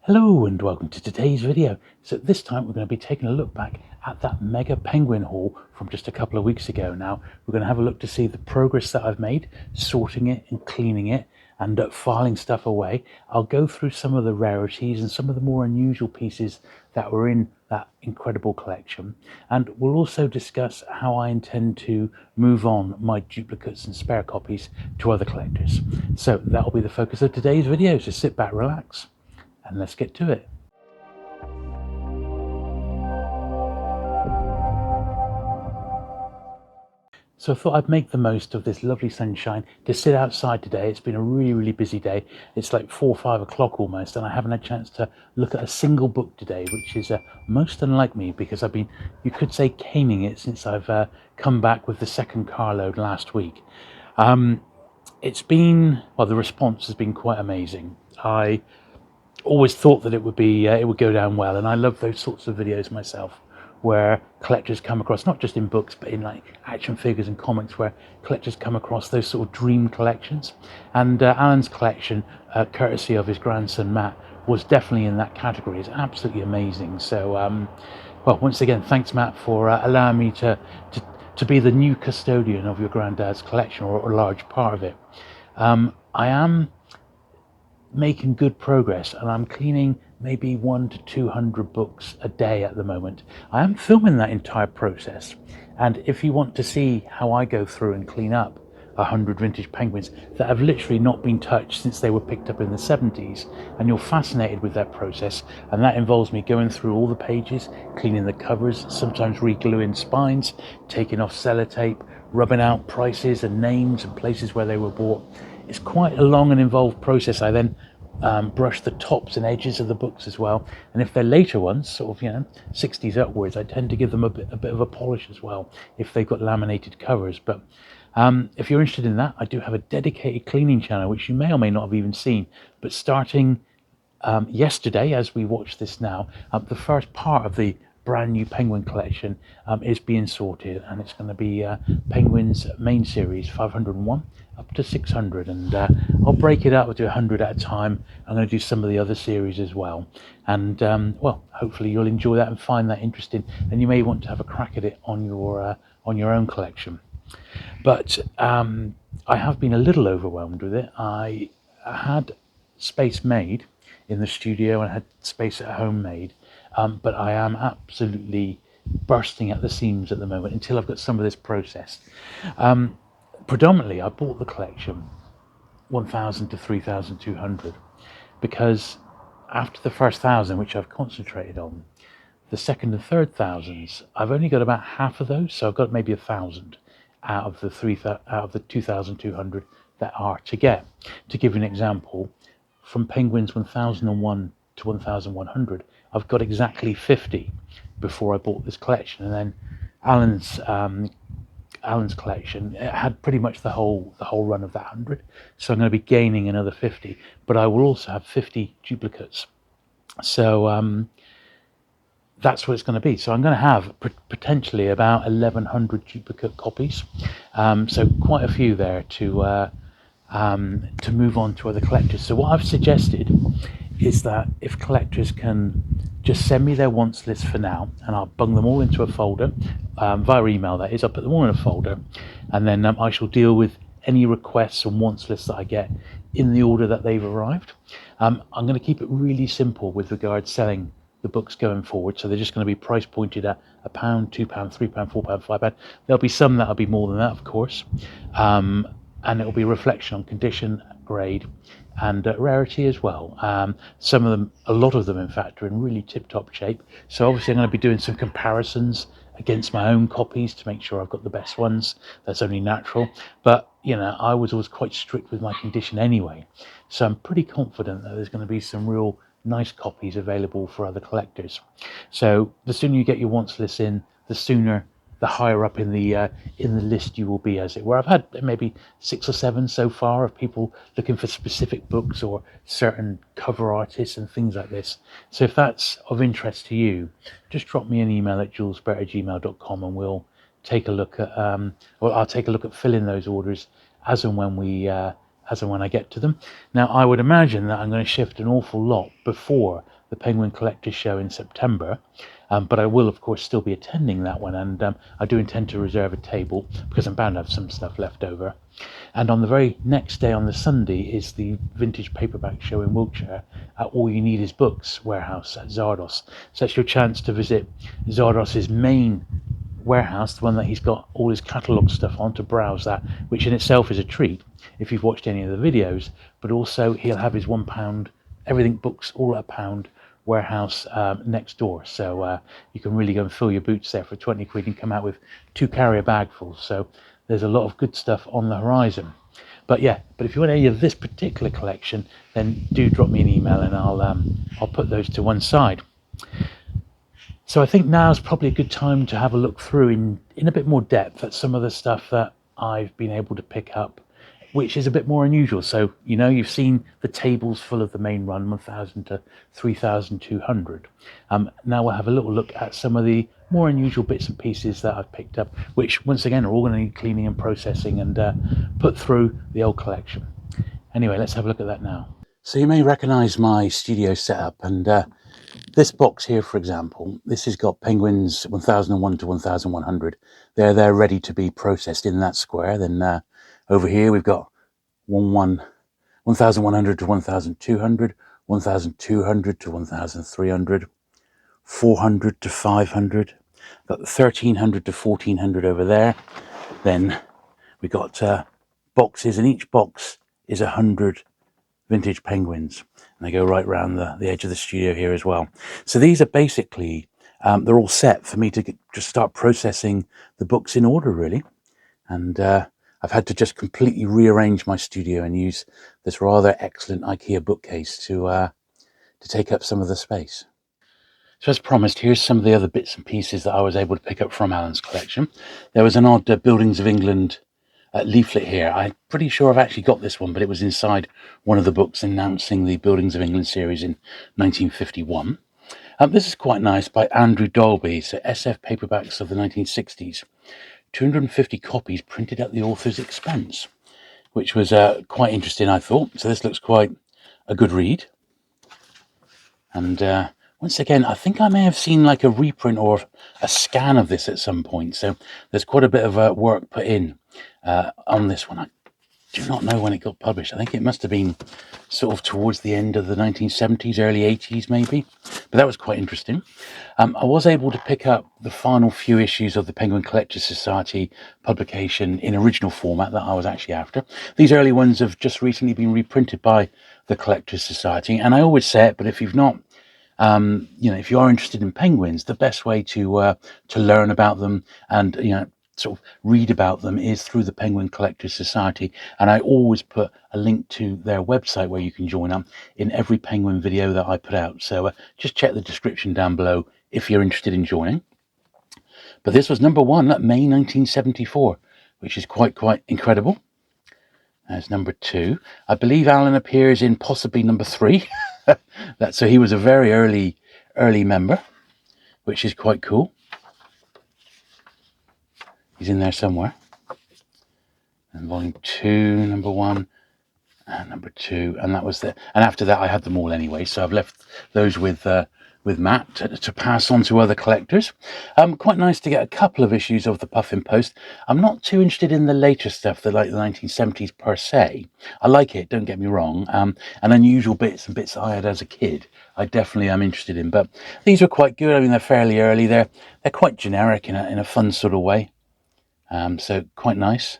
Hello and welcome to today's video. So this time we're going to be taking a look back at that mega penguin haul from just a couple of weeks ago. Now we're going to have a look to see the progress that I've made, sorting it and cleaning it and filing stuff away. I'll go through some of the rarities and some of the more unusual pieces that were in that incredible collection. And we'll also discuss how I intend to move on my duplicates and spare copies to other collectors. So that'll be the focus of today's video. So sit back, relax, and let's get to it. So I thought I'd make the most of this lovely sunshine to sit outside today. It's been a really busy day. It's like 4 or 5 o'clock almost, and I haven't had a chance to look at a single book today, which is most unlike me because I've been, you could say, caning it since I've come back with the second carload last week. It's been, well, the response has been quite amazing. I always thought that it would go down well, and I love those sorts of videos myself, where collectors come across, not just in books but in like action figures and comics, where collectors come across those sort of dream collections. And Alan's collection, courtesy of his grandson Matt, was definitely in that category. It's absolutely amazing. So well, once again, thanks Matt for allowing me to be the new custodian of your granddad's collection, or a large part of it. I am making good progress, and I'm cleaning maybe 100 to 200 books a day at the moment. I am filming that entire process, and if you want to see how I go through and clean up 100 vintage penguins that have literally not been touched since they were picked up in the 70s, and you're fascinated with that process, and that involves me going through all the pages, cleaning the covers, sometimes re-gluing spines, taking off sellotape, rubbing out prices and names and places where they were bought. It's quite a long and involved process. I then brush the tops and edges of the books as well, and if they're later ones, sort of 60s upwards, I tend to give them a bit of a polish as well if they've got laminated covers. But if you're interested in that, I do have a dedicated cleaning channel which you may or may not have even seen. But starting yesterday, as we watch this now, the first part of the brand new penguin collection is being sorted, and it's going to be Penguins main series 501 up to 600, and I'll break it up. I'll do 100 at a time. I'm going to do some of the other series as well, and well, hopefully you'll enjoy that and find that interesting, and you may want to have a crack at it on your own collection. But I have been a little overwhelmed with it. I had space made in the studio and I had space at home made, but I am absolutely bursting at the seams at the moment until I've got some of this processed. Predominantly, I bought the collection 1,000 to 3,200 because after the first 1,000, which I've concentrated on, the second and third thousands, I've only got about half of those, so I've got maybe 1,000 out of the 2,200 that are to get. To give you an example, from Penguins 1001 to 1100, I've got exactly 50 before I bought this collection, and then Alan's collection, it had pretty much the whole run of that 100, so I'm going to be gaining another 50, but I will also have 50 duplicates. So that's what it's going to be. So I'm going to have potentially about 1,100 duplicate copies, so quite a few there to move on to other collectors. So what I've suggested is that if collectors can just send me their wants list for now, and I'll bung them all into a folder via email, that is. I'll put them all in a folder, and then I shall deal with any requests and wants lists that I get in the order that they've arrived. I'm going to keep it really simple with regard selling the books going forward, so they're just going to be price pointed at £1, £2, £3, £4, £5. There'll be some that'll be more than that, of course, and it'll be a reflection on condition, grade, and rarity as well. Some of them, a lot of them in fact, are in really tip-top shape, so obviously I'm going to be doing some comparisons against my own copies to make sure I've got the best ones. That's only natural, but I was always quite strict with my condition anyway, so I'm pretty confident that there's going to be some real nice copies available for other collectors. So the sooner you get your wants list in, the higher up in the list you will be, as it were. I've had maybe 6 or 7 so far of people looking for specific books or certain cover artists and things like this. So if that's of interest to you, just drop me an email at julesburt@gmail.com, and we'll take a look at I'll take a look at filling those orders as and when we as and when I get to them. Now, I would imagine that I'm going to shift an awful lot before the Penguin Collectors Show in September, but I will, of course, still be attending that one, and I do intend to reserve a table because I'm bound to have some stuff left over. And on the very next day, on the Sunday, is the Vintage Paperback Show in Wiltshire at All You Need Is Books warehouse at Zardos. So that's your chance to visit Zardos's main warehouse, the one that he's got all his catalogue stuff on, to browse that, which in itself is a treat if you've watched any of the videos. But also he'll have his £1 everything books all at £1 warehouse next door, so you can really go and fill your boots there for 20 quid and come out with 2 carrier bagfuls. So there's a lot of good stuff on the horizon. But if you want any of this particular collection, then do drop me an email and I'll put those to one side. So I think now is probably a good time to have a look through in a bit more depth at some of the stuff that I've been able to pick up, which is a bit more unusual. So, you've seen the tables full of the main run, 1,000 to 3,200. Now we'll have a little look at some of the more unusual bits and pieces that I've picked up, which once again are all going to need cleaning and processing and put through the old collection. Anyway, let's have a look at that now. So you may recognise my studio setup, and this box here, for example, this has got Penguins 1001 to 1100. They're there ready to be processed in that square. Then over here we've got 1100 to 1200, 1200 to 1300, 400 to 500. Got 1300 to 1400 over there. Then we got boxes, and each box is 100 vintage penguins, and they go right round the edge of the studio here as well. So these are basically they're all set for me to just start processing the books in order, really. And I've had to just completely rearrange my studio and use this rather excellent IKEA bookcase to take up some of the space. So as promised, here's some of the other bits and pieces that I was able to pick up from Alan's collection. There was an odd Buildings of England leaflet here. I'm pretty sure I've actually got this one, but it was inside one of the books announcing the Buildings of England series in 1951. This is quite nice, by Andrew Dolby, so SF paperbacks of the 1960s. 250 copies printed at the author's expense, which was quite interesting, I thought. So this looks quite a good read. And once again, I think I may have seen like a reprint or a scan of this at some point. So there's quite a bit of work put in on this one. I do not know when it got published. I think it must have been sort of towards the end of the 1970s, early 80s maybe. But that was quite interesting. I was able to pick up the final few issues of the Penguin Collectors Society publication in original format that I was actually after. These early ones have just recently been reprinted by the Collectors Society. And I always say it, but if you've not, if you are interested in penguins, the best way to learn about them and, sort of read about them is through the Penguin Collectors Society. And I always put a link to their website where you can join up in every penguin video that I put out. So just check the description down below if you're interested in joining. But this was number 1 at May 1974, which is quite incredible. There's number 2. I believe Alan appears in possibly number 3. So he was a very early member, which is quite cool. He's in there somewhere. And volume 2, number 1, and number 2, and that was the. And after that, I had them all anyway, so I've left those with Matt to pass on to other collectors. Quite nice to get a couple of issues of the Puffin Post. I'm not too interested in the later stuff, like the 1970s per se. I like it, don't get me wrong. And unusual bits and bits I had as a kid, I definitely am interested in. But these are quite good. I mean, they're fairly early. They're quite generic in a fun sort of way. So quite nice.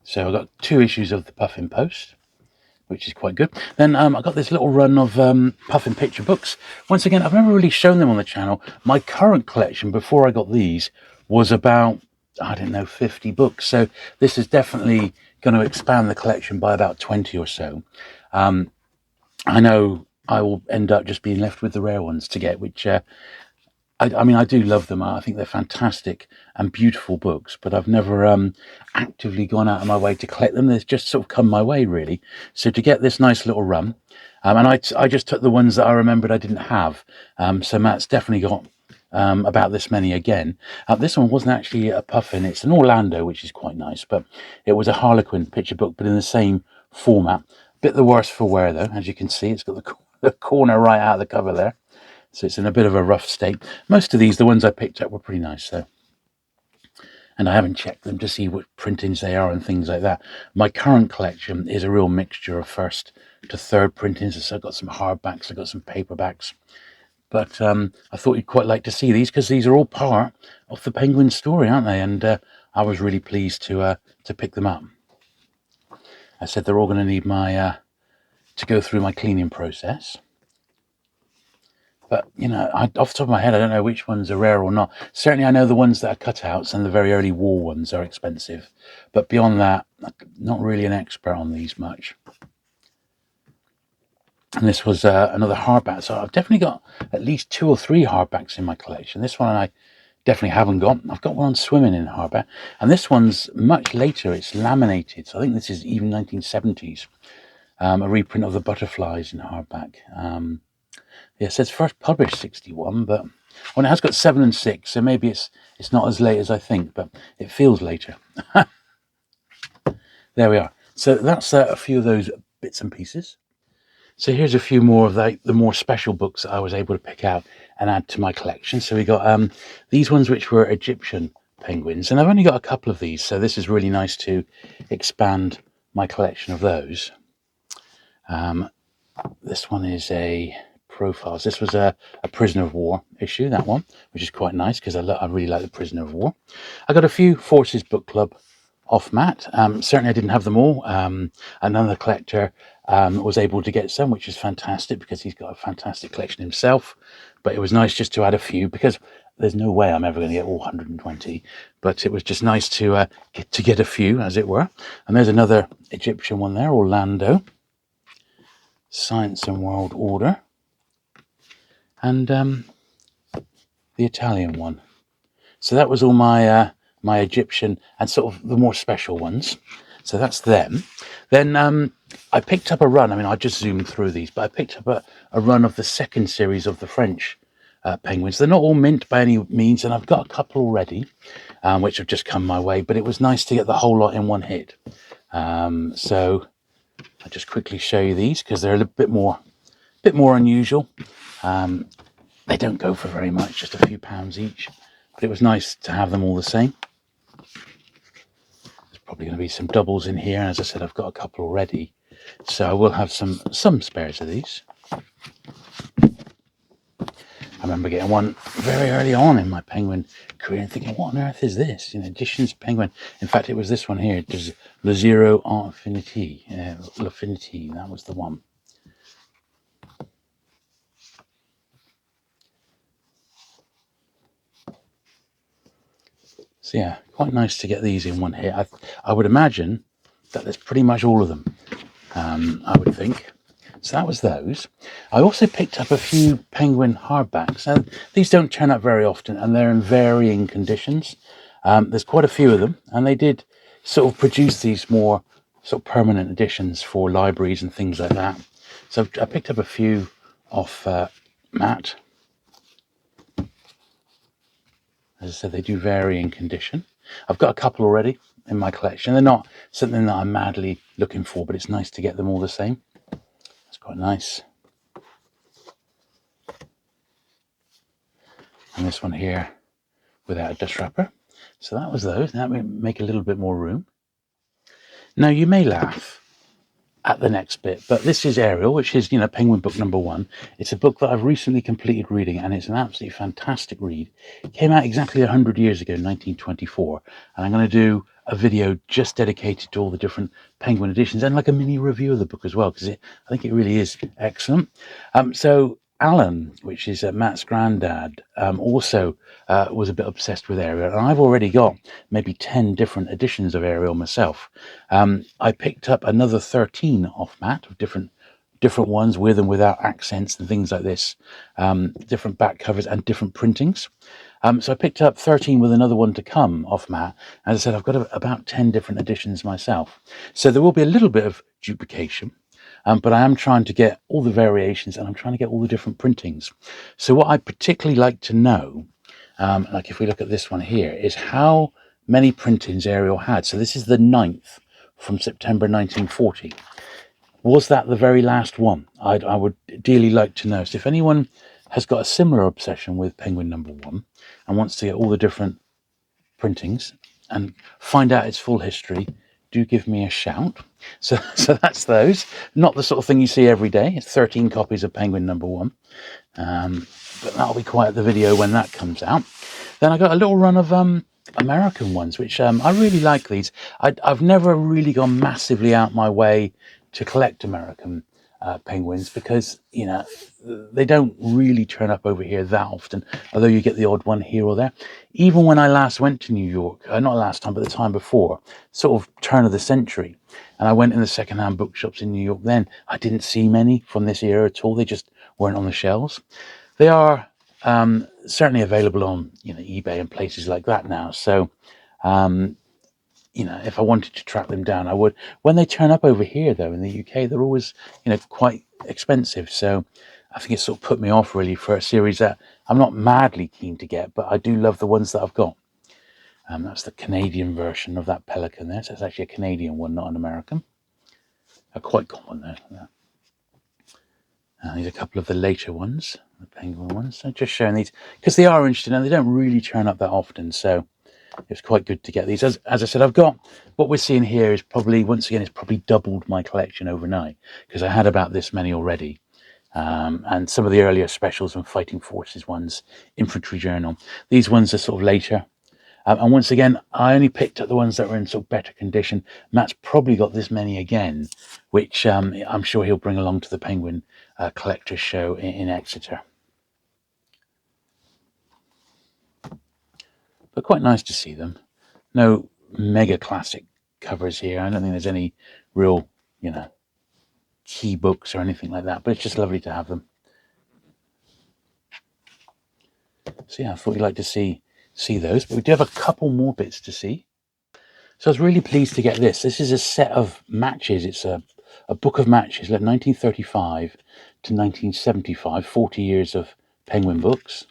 So I've got 2 issues of the Puffin Post, which is quite good. Then I got this little run of Puffin picture books. Once again, I've never really shown them on the channel. My current collection before I got these was about, 50 books. So this is definitely going to expand the collection by about 20 or so. I know I will end up just being left with the rare ones to get, which I do love them. I think they're fantastic and beautiful books, but I've never actively gone out of my way to collect them. They've just sort of come my way, really. So to get this nice little run, and I just took the ones that I remembered I didn't have. So Matt's definitely got about this many again. This one wasn't actually a puffin, it's an Orlando, which is quite nice, but it was a Harlequin picture book, but in the same format. Bit the worse for wear though, as you can see, it's got the corner right out of the cover there, so it's in a bit of a rough state. Most of these, the ones I picked up, were pretty nice though, and I haven't checked them to see what printings they are and things like that. My current collection is a real mixture of first to third printings, so I've got some hardbacks, I've got some paperbacks, but I thought you'd quite like to see these because these are all part of the Penguin story, aren't they? And I was really pleased to pick them up. I said they're all going to need my to go through my cleaning process. But, you know, off the top of my head, I don't know which ones are rare or not. Certainly I know the ones that are cutouts and the very early war ones are expensive. But beyond that, I'm not really an expert on these much. And this was another hardback. So I've definitely got at least 2 or 3 hardbacks in my collection. This one I definitely haven't got. I've got one on swimming in hardback. And this one's much later. It's laminated. So I think this is even 1970s. A reprint of the Butterflies in hardback. Yeah, it says first published 61, but well, it has got 7 and 6, so maybe it's not as late as I think, but it feels later. There we are. So that's a few of those bits and pieces. So here's a few more of the more special books that I was able to pick out and add to my collection. So we got these ones which were Egyptian penguins, and I've only got a couple of these, so this is really nice to expand my collection of those. This one is a profiles. This was a prisoner of war issue, that one, which is quite nice because I really like the prisoner of war. I got a few Forces Book Club off Matt. Certainly I didn't have them all. Another collector was able to get some, which is fantastic because he's got a fantastic collection himself. But it was nice just to add a few because there's no way I'm ever going to get all 120. But it was just nice to get a few, as it were. And there's another Egyptian one there, Orlando. Science and World Order. And the Italian one. So that was all my my Egyptian and sort of the more special ones. So that's them. Then I picked up a run. I mean, I just zoomed through these, but I picked up a run of the second series of the French penguins. They're not all mint by any means, and I've got a couple already, which have just come my way. But it was nice to get the whole lot in one hit. So I'll just quickly show you these because they're a little bit more unusual. They don't go for very much, just a few pounds each, but it was nice to have them all the same. There's probably going to be some doubles in here, and as I said, I've got a couple already, so I will have some spares of these. I remember getting one very early on in my penguin career and thinking, what on earth is this? You know, Editions Penguin. In fact, it was this one here. It was Le Zero Infinity. L'Affinity, that was the one. So yeah, quite nice to get these in one hit. I would imagine that there's pretty much all of them, I would think. So that was those. I also picked up a few Penguin hardbacks. Now, these don't turn up very often, and they're in varying conditions. There's quite a few of them, and they did sort of produce these more sort of permanent editions for libraries and things like that. So I picked up a few off Matt. As I said, they do vary in condition. I've got a couple already in my collection. They're not something that I'm madly looking for, but it's nice to get them all the same. It's quite nice. And this one here without a dust wrapper. So that was those. Now we make a little bit more room. Now you may laugh at the next bit, but this is Ariel, which is, you know, Penguin book number 1. It's a book that I've recently completed reading, and it's an absolutely fantastic read. It came out exactly 100 years ago, 1924, and I'm going to do a video just dedicated to all the different Penguin editions and like a mini review of the book as well, because I think it really is excellent. So Alan, which is Matt's granddad, also was a bit obsessed with Ariel, and I've already got maybe 10 different editions of Ariel myself. I picked up another 13 off Matt of different ones with and without accents and things like this, different back covers and different printings. So I picked up 13 with another one to come off Matt. As I said, I've got about 10 different editions myself. So there will be a little bit of duplication. But I am trying to get all the variations, and I'm trying to get all the different printings. So what I'd particularly like to know like if we look at this one here, is how many printings Ariel had. So this is the 9th from September 1940. Was that the very last one? I would dearly like to know. So if anyone has got a similar obsession with Penguin #1 and wants to get all the different printings and find out its full history, do give me a shout. So that's those. Not the sort of thing you see every day. It's 13 copies of Penguin #1. But that'll be quite the video when that comes out. Then I got a little run of American ones, which I really like these. I've never really gone massively out my way to collect American penguins because, you know, they don't really turn up over here that often, although you get the odd one here or there. Even when I last went to New York, not last time, but the time before, sort of turn of the century, and I went in the second-hand bookshops in New York then, I didn't see many from this era at all. They just weren't on the shelves. They are certainly available on, you know, eBay and places like that now. So, you know, if I wanted to track them down, I would. When they turn up over here, though, in the UK, they're always, you know, quite expensive. So I think it's sort of put me off really for a series that I'm not madly keen to get, but I do love the ones that I've got. That's the Canadian version of that pelican there. So it's actually a Canadian one, not an American. A quite common there. Yeah. These are a couple of the later ones, the penguin ones. So just showing these because they are interesting and they don't really turn up that often. So it's quite good to get these. As I said, I've got what we're seeing here is probably, once again, it's probably doubled my collection overnight because I had about this many already. And some of the earlier specials and Fighting Forces ones, Infantry Journal. These ones are sort of later. And once again, I only picked up the ones that were in sort of better condition. Matt's probably got this many again, which I'm sure he'll bring along to the Penguin Collectors Show in Exeter. But quite nice to see them. No mega classic covers here. I don't think there's any real, you know, key books or anything like that, but it's just lovely to have them. So yeah, I thought you'd like to see those, but we do have a couple more bits to see. So I was really pleased to get this. This is a set of matches. It's a book of matches, like 1935 to 1975, 40 years of Penguin books.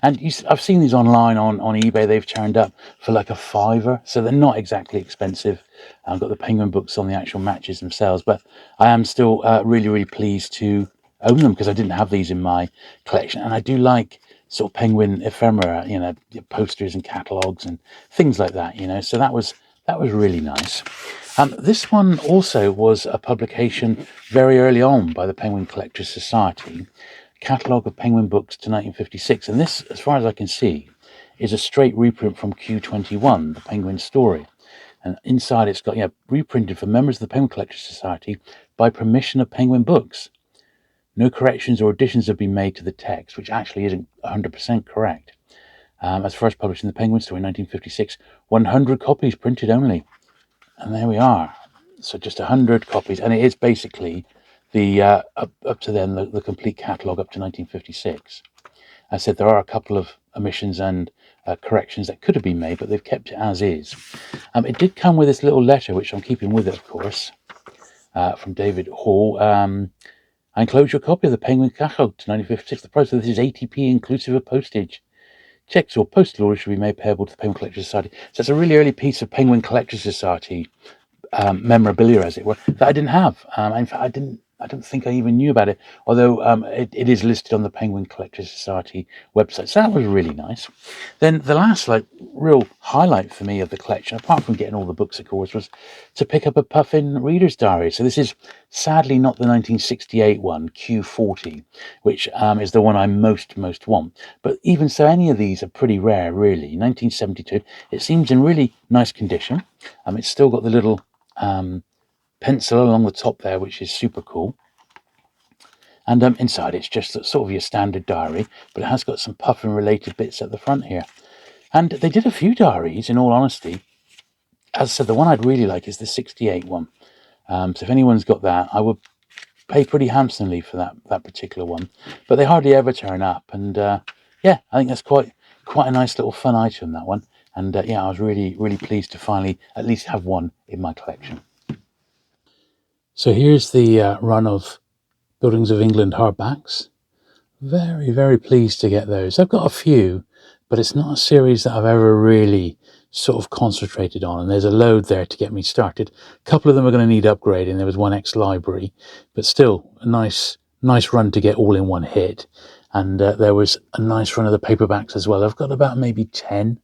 And I've seen these online on eBay. They've turned up for like a £5, so they're not exactly expensive. I've got the Penguin books on the actual matches themselves, but I am still really, really pleased to own them because I didn't have these in my collection. And I do like sort of Penguin ephemera, you know, posters and catalogues and things like that, you know. So that was really nice. This one also was a publication very early on by the Penguin Collectors Society, Catalogue of Penguin Books to 1956. And this, as far as I can see, is a straight reprint from Q21, the Penguin story. And inside it's got, reprinted for members of the Penguin Collectors Society by permission of Penguin Books. No corrections or additions have been made to the text, which actually isn't 100% correct. As first published in the Penguin story in 1956, 100 copies printed only. And there we are. So just 100 copies. And it is basically the up to then the complete catalogue up to 1956. I said there are a couple of omissions and corrections that could have been made, but they've kept it as is. It did come with this little letter, which I'm keeping with it, of course, from David Hall. I enclose your copy of the Penguin Catalogue to 1956. The price of this is 80p inclusive of postage. Checks or postal orders should be made payable to the Penguin Collectors Society. So it's a really early piece of Penguin Collectors Society memorabilia, as it were, that I didn't have. In fact, I don't think I even knew about it, although it is listed on the Penguin Collectors Society website. So that was really nice. Then the last real highlight for me of the collection, apart from getting all the books, of course, was to pick up a Puffin Reader's Diary. So this is sadly not the 1968 one, Q40, which is the one I most want. But even so, any of these are pretty rare, really. 1972, it seems in really nice condition. It's still got the little pencil along the top there, which is super cool. And inside it's just sort of your standard diary, but it has got some Puffin related bits at the front here. And they did a few diaries, in all honesty. As I said, the one I'd really like is the 68 one. So if anyone's got that, I would pay pretty handsomely for that particular one. But they hardly ever turn up. And I think that's quite a nice little fun item, that one. And I was really, really pleased to finally at least have one in my collection. So here's the run of Buildings of England hardbacks. Very, very pleased to get those. I've got a few, but it's not a series that I've ever really sort of concentrated on, and there's a load there to get me started. A couple of them are going to need upgrading. There was one ex-library, but still a nice run to get all in one hit. And there was a nice run of the paperbacks as well. I've got about maybe 10.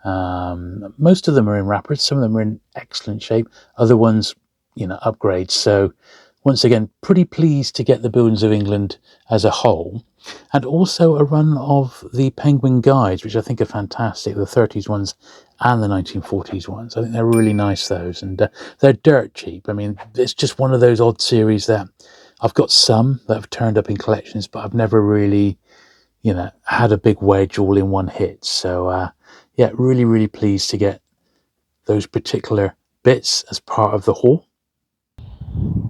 Most of them are in wrappers. Some of them are in excellent shape. Other ones, upgrades. So once again, pretty pleased to get the Buildings of England as a whole. And also a run of the Penguin Guides, which I think are fantastic, the 30s ones and the 1940s ones. I think they're really nice, those, and they're dirt cheap. I mean, it's just one of those odd series that I've got some that have turned up in collections, but I've never really, had a big wedge all in one hit. So, yeah, really, really pleased to get those particular bits as part of the haul.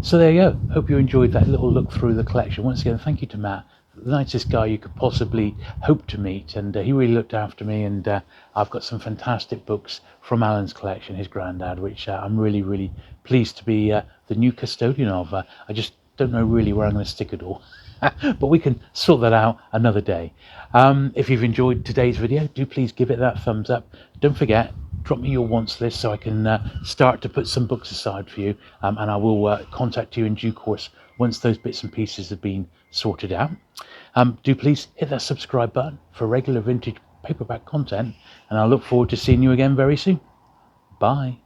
So there you go. Hope you enjoyed that little look through the collection. Once again, thank you to Matt, the nicest guy you could possibly hope to meet, and he really looked after me. And I've got some fantastic books from Alan's collection, his granddad, which I'm really, really pleased to be the new custodian of. I just don't know really where I'm going to stick it all, but we can sort that out another day. If you've enjoyed today's video, do please give it that thumbs up. Don't forget, drop me your wants list so I can start to put some books aside for you, and I will contact you in due course once those bits and pieces have been sorted out. Do please hit that subscribe button for regular vintage paperback content, and I look forward to seeing you again very soon. Bye.